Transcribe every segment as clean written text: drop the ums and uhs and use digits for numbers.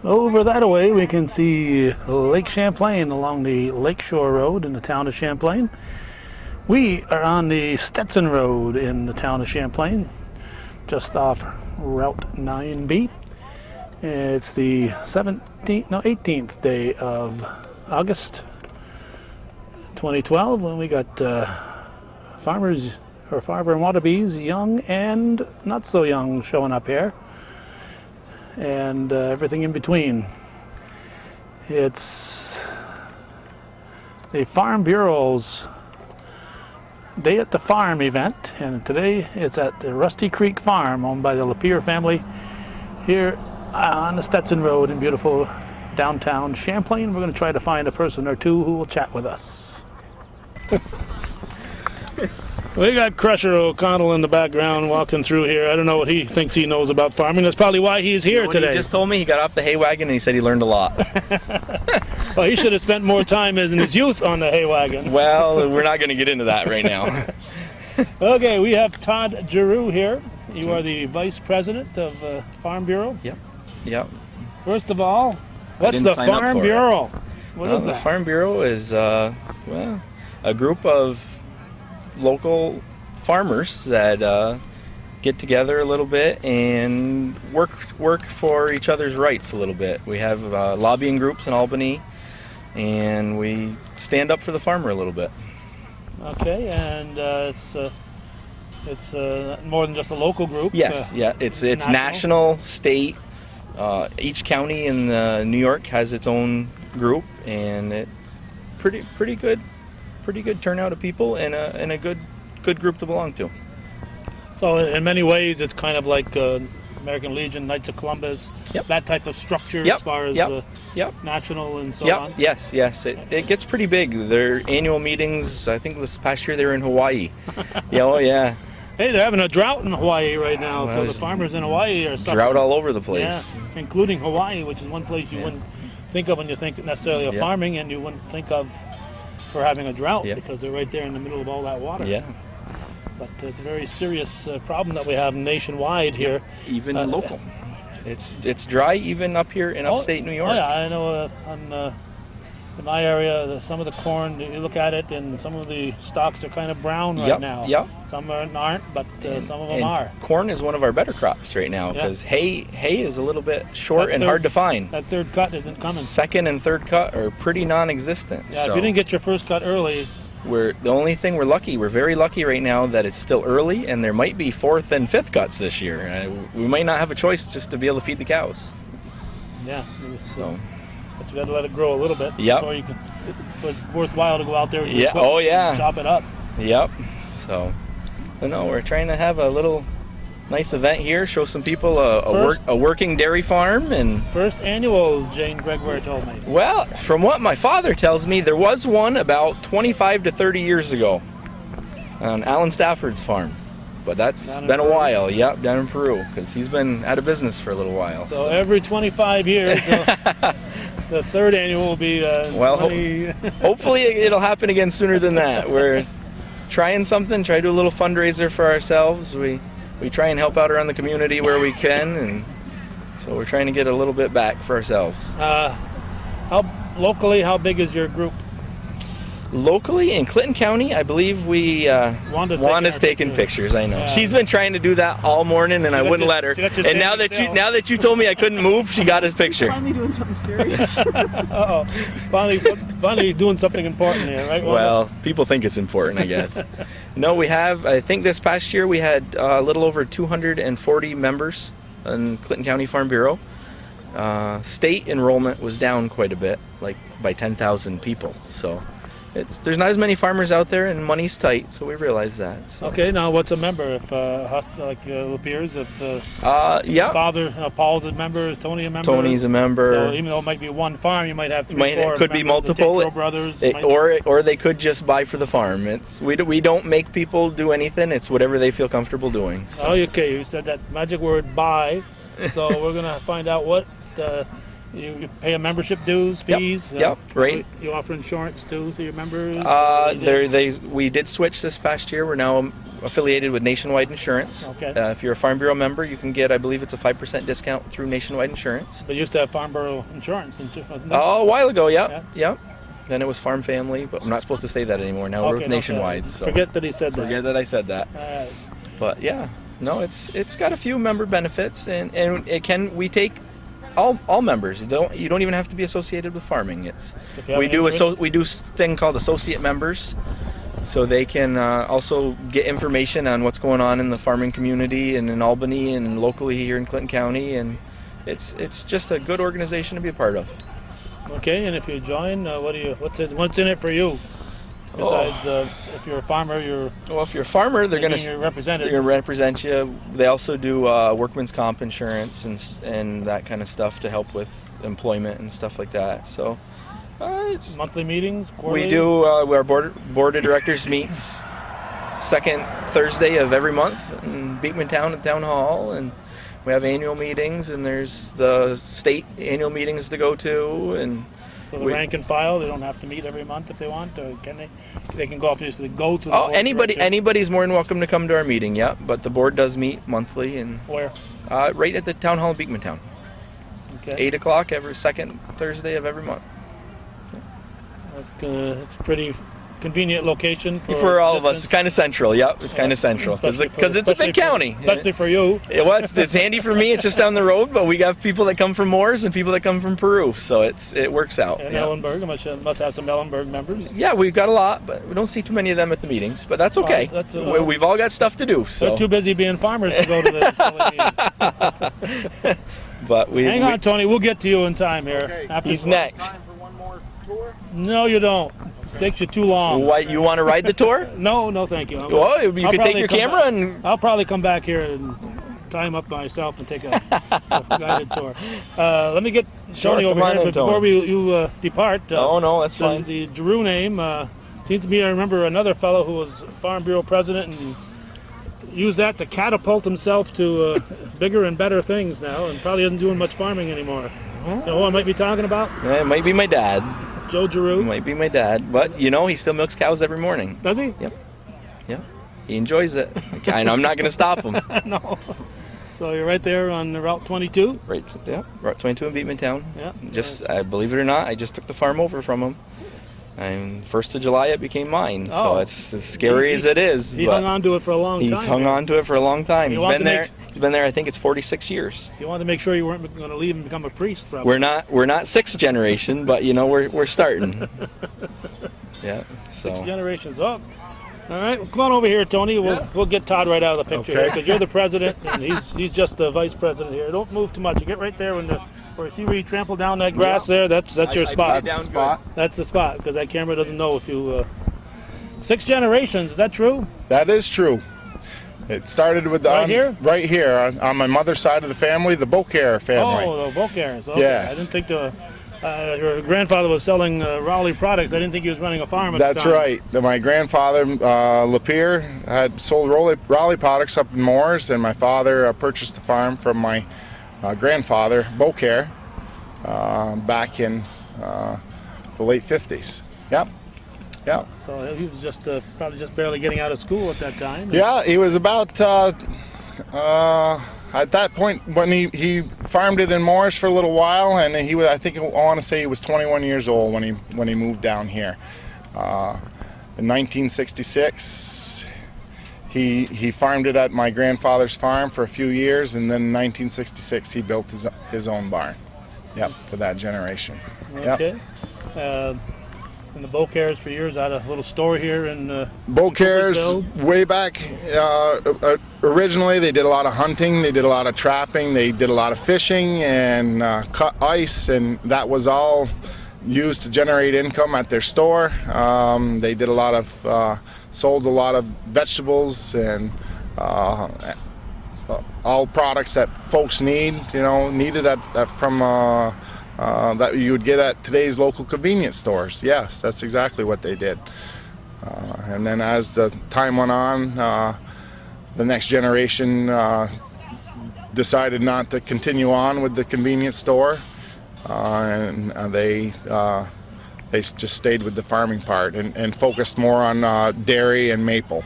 Over that way we can see Lake Champlain along the Lakeshore Road in the town of Champlain. We are on the Stetson Road in the town of Champlain, just off Route 9B. It's the 18th day of August 2012, and we got farmers or farmer wannabes, young and not so young, showing up here, and everything in between. It's the Farm Bureau's Day at the Farm event, and today it's at the Rusty Creek Farm owned by the Lapeer family here on the Stetson Road in beautiful downtown Champlain. We're going to try to find a person or two who will chat with us. We got Crusher O'Connell in the background walking through here. I don't know what he thinks he knows about farming. That's probably why he's here today. He just told me he got off the hay wagon and he said he learned a lot. Well, he should have spent more time in his youth on the hay wagon. Well, we're not going to get into that right now. Okay, we have Todd Giroux here. You are the Vice President of Farm Bureau. Yep. First of all, what's the Farm Bureau? What is that? The Farm Bureau is a group of local farmers that get together a little bit and work for each other's rights a little bit. We have lobbying groups in Albany, and we stand up for the farmer a little bit. Okay, and it's more than just a local group. Yes, it's national, state. Each county in New York has its own group, and it's pretty good turnout of people, and a good group to belong to. So in many ways, it's kind of like American Legion, Knights of Columbus, that type of structure as far as national and so on. Yes. It gets pretty big. Their annual meetings, I think this past year they were in Hawaii. Yeah. Hey, they're having a drought in Hawaii right now, so the farmers in Hawaii are suffering. Drought all over the place. Yeah, including Hawaii, which is one place you wouldn't think of when you think necessarily of farming, and you wouldn't think of for having a drought because they're right there in the middle of all that water. Yeah. But it's a very serious problem that we have nationwide here. Even local. It's dry even up here in upstate New York. Oh yeah, I know in my area, some of the corn, you look at it and some of the stalks are kind of brown right now. Yep. Some aren't, but some of them are. Corn is one of our better crops right now because hay is a little bit short and hard to find. That third cut isn't coming. Second and third cut are pretty non-existent. Yeah, so if you didn't get your first cut early, we're very lucky right now that it's still early, and there might be fourth and fifth cuts this year. We might not have a choice just to be able to feed the cows. Yeah. So. But you got to let it grow a little bit before you can. It's worthwhile to go out there with your equipment and chop it up. Yep. So, we're trying to have a little nice event here, show some people a working dairy farm. And first annual, Jane Gregoire told me. Well, from what my father tells me, there was one about 25 to 30 years ago on Alan Stafford's farm. But that's been a while. Yep, down in Peru, because he's been out of business for a little while. So every 25 years, the third annual will be hopefully it'll happen again sooner than that. We're trying something, try to do a little fundraiser for ourselves. We try and help out around the community where we can, and so we're trying to get a little bit back for ourselves. How big is your group? Locally in Clinton County, I believe Wanda's taking pictures. I know. Yeah. She's been trying to do that all morning, and I wouldn't let her. And now that you told me I couldn't move, she got his picture. Finally doing something serious. Uh-oh. Finally doing something important here, right? Well, people think it's important, I guess. No, we have. I think this past year we had a little over 240 members in Clinton County Farm Bureau. State enrollment was down quite a bit, like by 10,000 people. So. There's not as many farmers out there, and money's tight, so we realize that. So. Okay, now what's a member? If like Lapeer's, if father Paul's a member, is Tony a member? Tony's a member. So even though it might be one farm, you might have three, four. It could be multiple. Brothers, or they could just buy for the farm. We don't make people do anything. It's whatever they feel comfortable doing. So. Oh, okay. You said that magic word "buy," so we're gonna find out what You pay a membership dues, fees. Yep. Right. You offer insurance too to your members. We did switch this past year. We're now affiliated with Nationwide Insurance. Okay. If you're a Farm Bureau member, you can get, I believe it's a 5% discount through Nationwide Insurance. But you used to have Farm Bureau insurance, didn't you? Oh, a while ago, yep. Then it was Farm Family, but I'm not supposed to say that anymore. Now we're with Nationwide. So forget that he said that. Forget that I said that. But yeah, no, it's got a few member benefits, and we take all members. You don't even have to be associated with farming. We do a thing called associate members, so they can also get information on what's going on in the farming community and in Albany and locally here in Clinton County, and it's just a good organization to be a part of. Okay, and if you join, what's in it for you? Besides, if you're a farmer, if you're a farmer, they're going to represent you. They also do workman's comp insurance and that kind of stuff to help with employment and stuff like that. So it's monthly meetings. Quarterly? We do. Our board of directors meets second Thursday of every month in Beekman Town at Town Hall, and we have annual meetings, and there's the state annual meetings to go to, and. So the rank and file, they don't have to meet every month if they want, or can they? They can go obviously go to the board anybody's more than welcome to come to our meeting, yeah. But the board does meet monthly, and where? Right at the Town Hall in Beekman Town. Okay. 8 o'clock every second Thursday of every month. It's pretty convenient location for all of us. It's kind of central. Yep, it's kind of central because it's a big county. Especially for you. It's handy for me. It's just down the road, but we got people that come from Moores and people that come from Peru, so it works out. And Ellenburg, must have some Ellenburg members. Yeah, we've got a lot, but we don't see too many of them at the meetings. But that's okay. We've all got stuff to do. So they're too busy being farmers to go to the meetings. But hang on, Tony. We'll get to you in time here. Okay. He's next. Time for one more tour? No, you don't. Takes you too long. Why, you want to ride the tour? No, thank you. Well, you could take your camera and... I'll probably come back here and time up myself and take a guided tour. Let me get Tony over here, but before you depart... no, that's fine. The Giroux name, seems to me I remember another fellow who was Farm Bureau president and used that to catapult himself to bigger and better things now, and probably isn't doing much farming anymore. You know who I might be talking about? Yeah, it might be my dad. Joe Giroux? Might be my dad, but he still milks cows every morning. Does he? Yep. He enjoys it. I'm not going to stop him. No. So you're right there on Route 22? Right, yeah. Route 22 in Beekman Town. Yeah. Believe it or not, I just took the farm over from him. And 1st of July it became mine, so it's as scary as it is. He hung on to it for a long time. He's hung on to it for a long time. He's been there. I think it's 46 years. You wanted to make sure you weren't going to leave and become a priest, probably. We're not sixth generation, but we're starting. Yeah. So. 6 generations up. All right, well, come on over here, Tony. We'll get Todd right out of the picture here, because you're the president and he's just the vice president here. Don't move too much. You get right there where you trample down that grass there. That's your spot. That's the spot, because that camera doesn't know if you. 6 generations. Is that true? That is true. It started with right here on my mother's side of the family, the Beaucaire family. Oh, the Beaucaires. Okay. Yes. I didn't think your grandfather was selling Raleigh products. I didn't think he was running a farm at the time. That's right. My grandfather, Lapierre, had sold Raleigh products up in Moores, and my father purchased the farm from my grandfather, Beaucaire, back in the late 50s. Yep. Yeah. So he was just probably just barely getting out of school at that time. Yeah, he was about at that point when he farmed it in Moores for a little while, and I want to say he was 21 years old when he moved down here. In 1966, he farmed it at my grandfather's farm for a few years, and then in 1966 he built his own barn. Yep, for that generation. Okay. Yep. And the Beaucaires for years. I had a little store here in Beaucaires way back. Originally, they did a lot of hunting, they did a lot of trapping, they did a lot of fishing and cut ice, and that was all used to generate income at their store. They did sold a lot of vegetables and all products that folks needed from. That you would get at today's local convenience stores. Yes, that's exactly what they did. And then as the time went on, the next generation decided not to continue on with the convenience store, and they just stayed with the farming part and focused more on dairy and maple.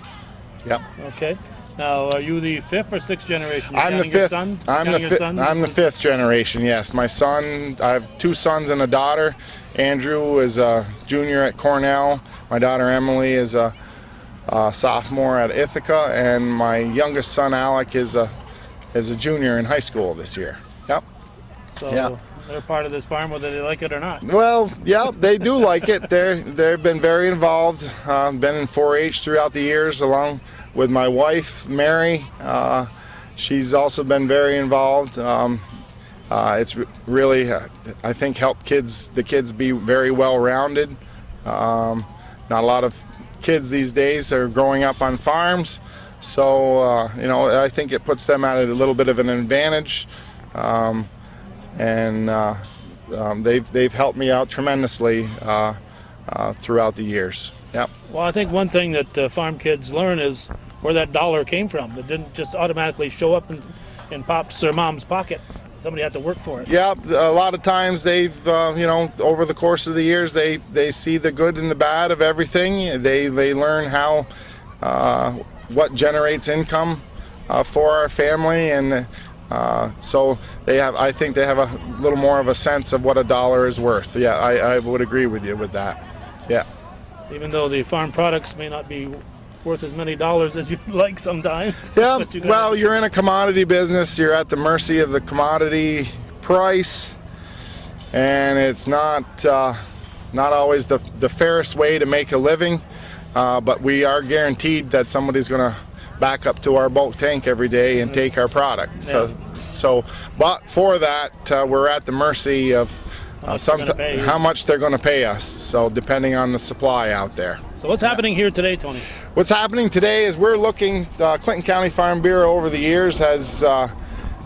Yep. Okay. Now, are you the fifth or sixth generation? I'm the fifth. I'm the fifth generation. Yes, my son. I have two sons and a daughter. Andrew is a junior at Cornell. My daughter Emily is a sophomore at Ithaca, and my youngest son Alec is a junior in high school this year. Yep. So yeah. They're part of this farm, whether they like it or not. Well, yeah, they do like it. They've been very involved. Been in 4-H throughout the years, along with my wife Mary. She's also been very involved. It's really, I think, helped the kids be very well-rounded. Not a lot of kids these days are growing up on farms, so I think it puts them at a little bit of an advantage. They've helped me out tremendously throughout the years. Yep. Well, I think one thing that farm kids learn is where that dollar came from. It didn't just automatically show up in Pop's or Mom's pocket. Somebody had to work for it. Yeah, a lot of times they've, over the course of the years, they see the good and the bad of everything. They learn how, what generates income for our family, and so I think they have a little more of a sense of what a dollar is worth. Yeah, I would agree with you with that. Yeah. Even though the farm products may not be worth as many dollars as you'd like sometimes. Yeah, well, you're in a commodity business. You're at the mercy of the commodity price, and it's not always the fairest way to make a living, but we are guaranteed that somebody's going to back up to our bulk tank every day and take our product. But for that, we're at the mercy of how much they're going to pay us, so depending on the supply out there. So what's happening here today, Tony? What's happening today is we're looking, Clinton County Farm Bureau over the years has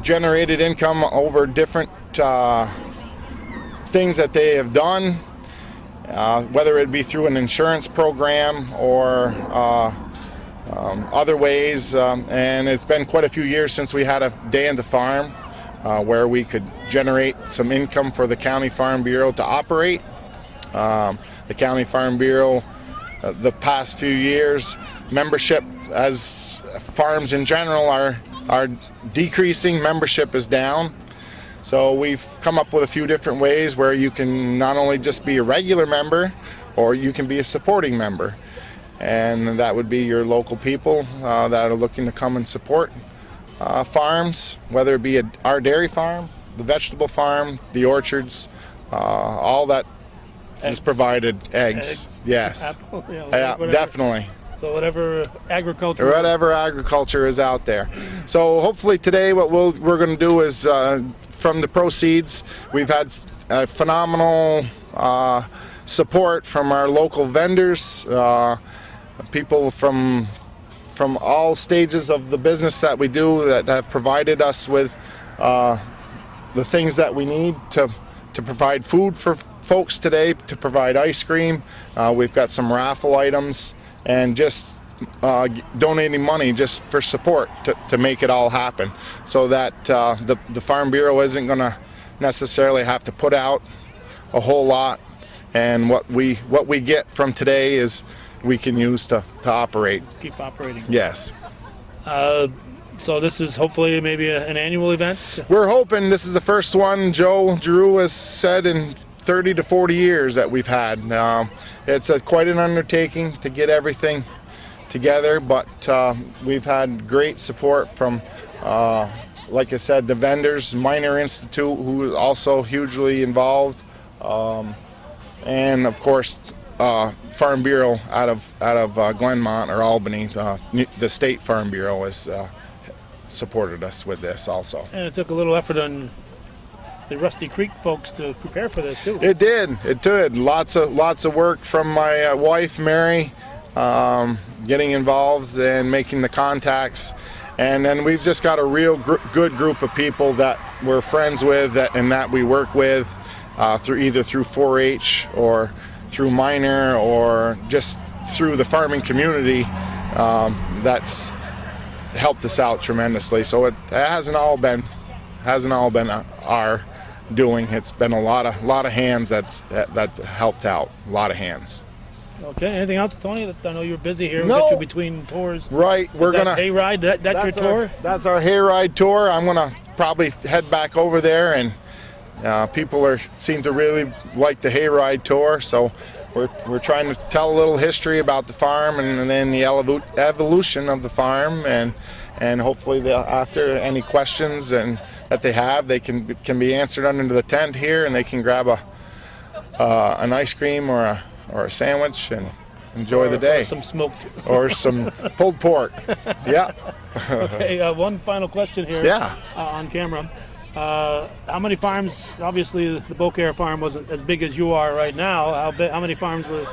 generated income over different things that they have done, whether it be through an insurance program or other ways, and it's been quite a few years since we had a day in the farm where we could generate some income for the County Farm Bureau to operate. The County Farm Bureau, the past few years, membership as farms in general are decreasing. Membership is down. So we've come up with a few different ways where you can not only just be a regular member, or you can be a supporting member. And that would be your local people that are looking to come and support farms, whether it be our dairy farm, the vegetable farm, the orchards, all that is provided. Eggs. Yes. Apple, yeah, definitely. So whatever agriculture is out there. So hopefully today what we're going to do is, from the proceeds, we've had phenomenal support from our local vendors, people from all stages of the business that we do that have provided us with the things that we need to provide food for folks today, to provide ice cream. We've got some raffle items, and just donating money just for support to make it all happen, so that the Farm Bureau isn't going to necessarily have to put out a whole lot, and what we get from today is we can use to operate. Keep operating. Yes. So this is hopefully maybe an annual event? We're hoping this is the first one, Joe Giroux has said, in 30 to 40 years that we've had. It's quite an undertaking to get everything together, but we've had great support from, like I said, the vendors, Minor Institute, who is also hugely involved, and of course Farm Bureau out of Glenmont or Albany. The State Farm Bureau has supported us with this also. And it took a little effort on the Rusty Creek folks to prepare for this too. It did. Lots of work from my wife Mary, getting involved and making the contacts, and then we've just got a real good group of people that we're friends with and that we work with either through 4-H or through Minor or just through the farming community. That's helped us out tremendously. So it hasn't all been our doing. It's been a lot of hands that's helped out. A lot of hands. Okay. Anything else, Tony? I know you're busy here. No. We got you between tours. Right. We're gonna hayride. That's your tour. That's our hayride tour. I'm gonna probably head back over there, and people seem to really like the hayride tour. So we're trying to tell a little history about the farm, and then the evolution of the farm, and hopefully after any questions that they have, they can be answered under the tent here, and they can grab an ice cream or a sandwich and enjoy the day. Or some smoked. Or some pulled pork. Yeah. Okay, one final question here. Yeah. On camera. How many farms? Obviously, the Beaucaire farm wasn't as big as you are right now. How many farms were?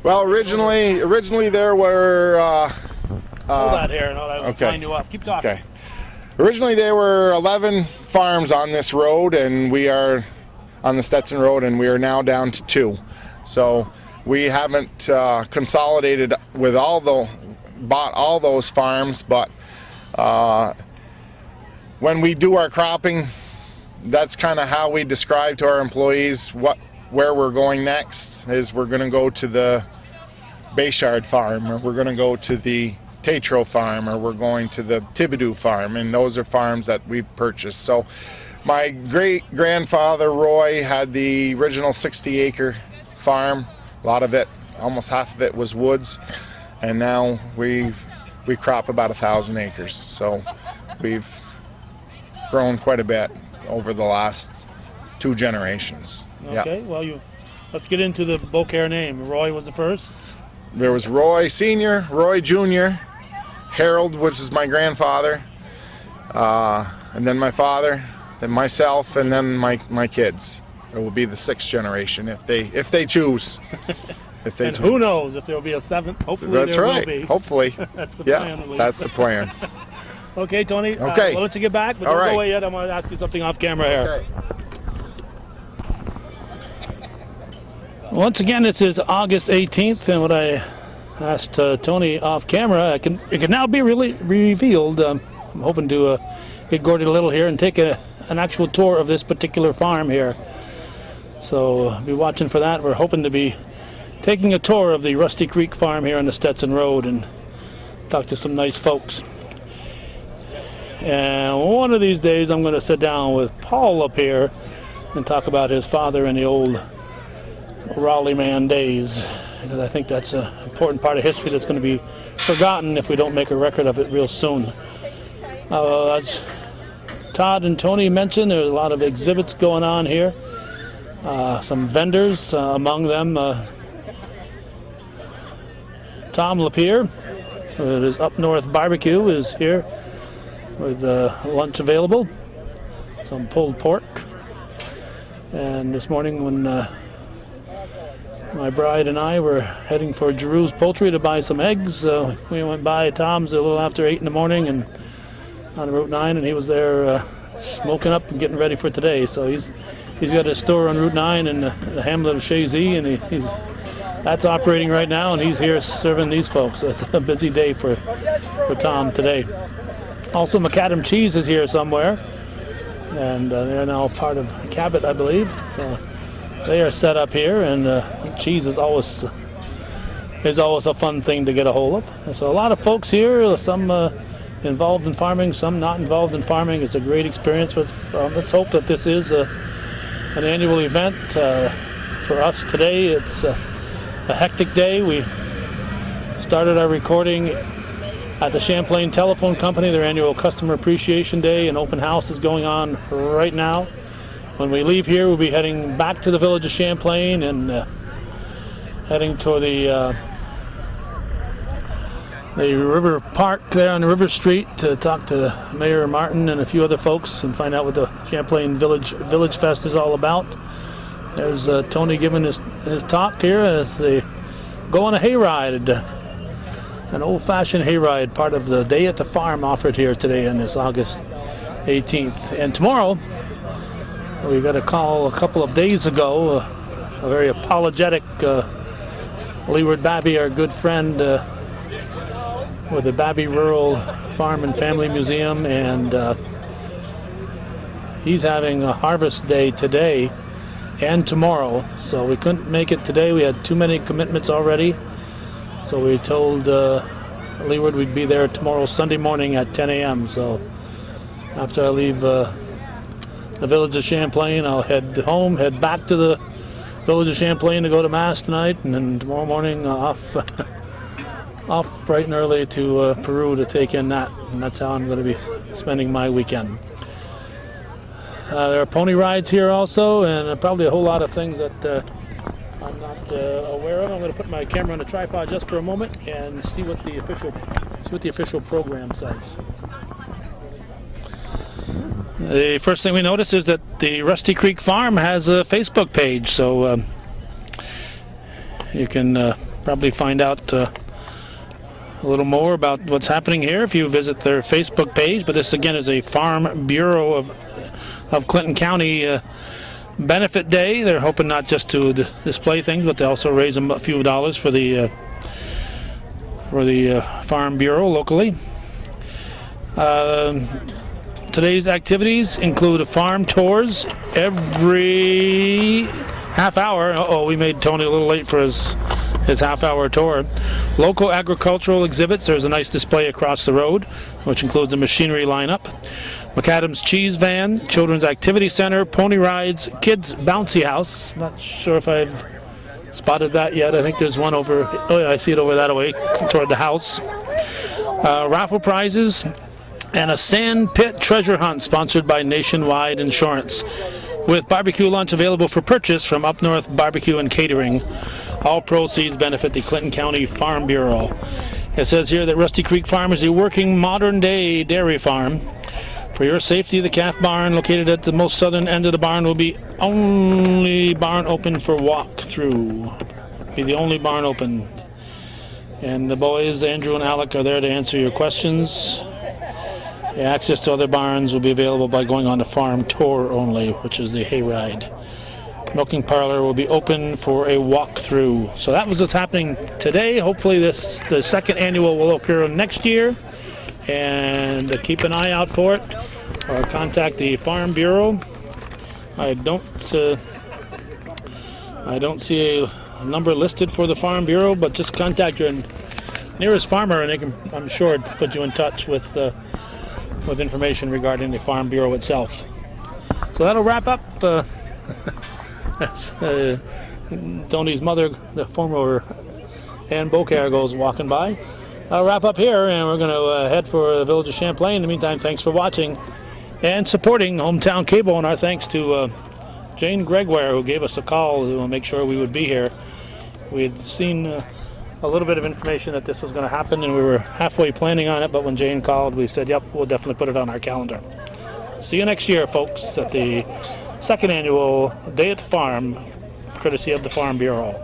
Well, originally there were. Hold that here, and I'll okay. line you up. Keep talking. Okay. Originally there were 11 farms on this road, and we are on the Stetson Road, and we are now down to 2. So we haven't consolidated with bought all those farms, but when we do our cropping, that's kind of how we describe to our employees where we're going next. Is we're going to go to the Bayshard farm, or we're going to go to the Tatro farm, or we're going to the Thibodaux farm, and those are farms that we've purchased. So my great-grandfather Roy had the original 60-acre farm. A lot of it, almost half of it, was woods, and now we crop about 1,000 acres. So we've grown quite a bit over the last 2 generations. Okay, well, let's get into the Beaucaire name. Roy was the first. There was Roy Sr., Roy Jr., Harold, which is my grandfather, and then my father, then myself, and then my kids. It will be the 6th generation if they choose. If they and choose. Who knows if there will be a 7th? Hopefully that's there right. will be. Hopefully. That's the plan. At least. That's the plan. Okay, Tony. Okay. We'll let you get back, but All don't right. go away yet. I'm going to ask you something off camera here. Okay. Once again, this is August 18th, and what I asked Tony off camera, it can now be really revealed. I'm hoping to get Gordy Little here and take an actual tour of this particular farm here. So be watching for that. We're hoping to be taking a tour of the Rusty Creek farm here on the Stetson Road and talk to some nice folks. And one of these days I'm going to sit down with Paul up here and talk about his father and the old Raleigh man days, because I think that's an important part of history that's going to be forgotten if we don't make a record of it real soon. As Todd and Tony mentioned, there's a lot of exhibits going on here. Some vendors, among them Tom Lapierre, with his Up North Barbecue, is here with lunch available, some pulled pork. And this morning when my bride and I were heading for Giroux's Poultry to buy some eggs, we went by Tom's a little after 8 in the morning and on Route 9, and he was there smoking up and getting ready for today. So he's got a store on Route 9 in the hamlet of Chazy, and that's operating right now, and he's here serving these folks. So it's a busy day for Tom today. Also, Macadam Cheese is here somewhere, and they're now part of Cabot, I believe. So they are set up here, and cheese is always a fun thing to get a hold of. And so a lot of folks here, some involved in farming, some not involved in farming. It's a great experience. Let's hope that this is an annual event. For us today, it's a hectic day. We started our recording at the Champlain Telephone Company, their annual Customer Appreciation Day. An open house is going on right now. When we leave here, we'll be heading back to the village of Champlain and heading toward the river park there on the River Street to talk to Mayor Martin and a few other folks and find out what the Champlain Village Fest is all about. There's Tony giving his talk here as they go on a hayride, an old-fashioned hayride, part of the Day at the Farm offered here today on this August 18th. And tomorrow, we got a call a couple of days ago, a very apologetic Leeward Babby, our good friend with the Babby Rural Farm and Family Museum, and he's having a harvest day today and tomorrow, so we couldn't make it today. We had too many commitments already, so we told Leeward we'd be there tomorrow, Sunday morning at 10 a.m. So after I leave the village of Champlain, I'll head home, head back to the village of Champlain to go to Mass tonight, and then tomorrow morning off bright and early to Peru to take in that, and that's how I'm going to be spending my weekend. There are pony rides here also, and probably a whole lot of things that I'm not aware of. I'm going to put my camera on a tripod just for a moment and see what the official program says. The first thing we notice is that the Rusty Creek Farm has a Facebook page, so you can probably find out a little more about what's happening here if you visit their Facebook page. But this again is a Farm Bureau of Clinton County benefit day. They're hoping not just to display things, but to also raise a few dollars for the Farm Bureau locally. Today's activities include farm tours every half hour. We made Tony a little late for his half-hour tour. Local agricultural exhibits. There's a nice display across the road, which includes a machinery lineup. McAdams Cheese Van, Children's Activity Center, pony rides, kids bouncy house. Not sure if I've spotted that yet. I think there's one over. Oh yeah, I see it over that way toward the house. Raffle prizes and a sand pit treasure hunt sponsored by Nationwide Insurance, with barbecue lunch available for purchase from Up North Barbecue and Catering. All proceeds benefit the Clinton County Farm Bureau. It says here that Rusty Creek Farm is a working modern-day dairy farm. For your safety, the calf barn located at the most southern end of the barn will be only barn open for walk-through. Be the only barn open. And the boys, Andrew and Alec, are there to answer your questions. Access to other barns will be available by going on the farm tour only, which is the hayride. Milking parlor will be open for a walkthrough. So that was what's happening today. Hopefully the second annual will occur next year, and keep an eye out for it, or contact the Farm Bureau. I don't see a number listed for the Farm Bureau, but just contact your nearest farmer, and they can, I'm sure, put you in touch with information regarding the Farm Bureau itself. So that'll wrap up Tony's mother, the former Ann Beaucaire, goes walking by. I'll wrap up here, and we're going to head for the village of Champlain. In the meantime, thanks for watching and supporting Hometown Cable, and our thanks to Jane Gregoire, who gave us a call to make sure we would be here. We had seen a little bit of information that this was going to happen, and we were halfway planning on it, but when Jane called, we said, yep, we'll definitely put it on our calendar. See you next year, folks, at the second annual Day at the Farm, courtesy of the Farm Bureau.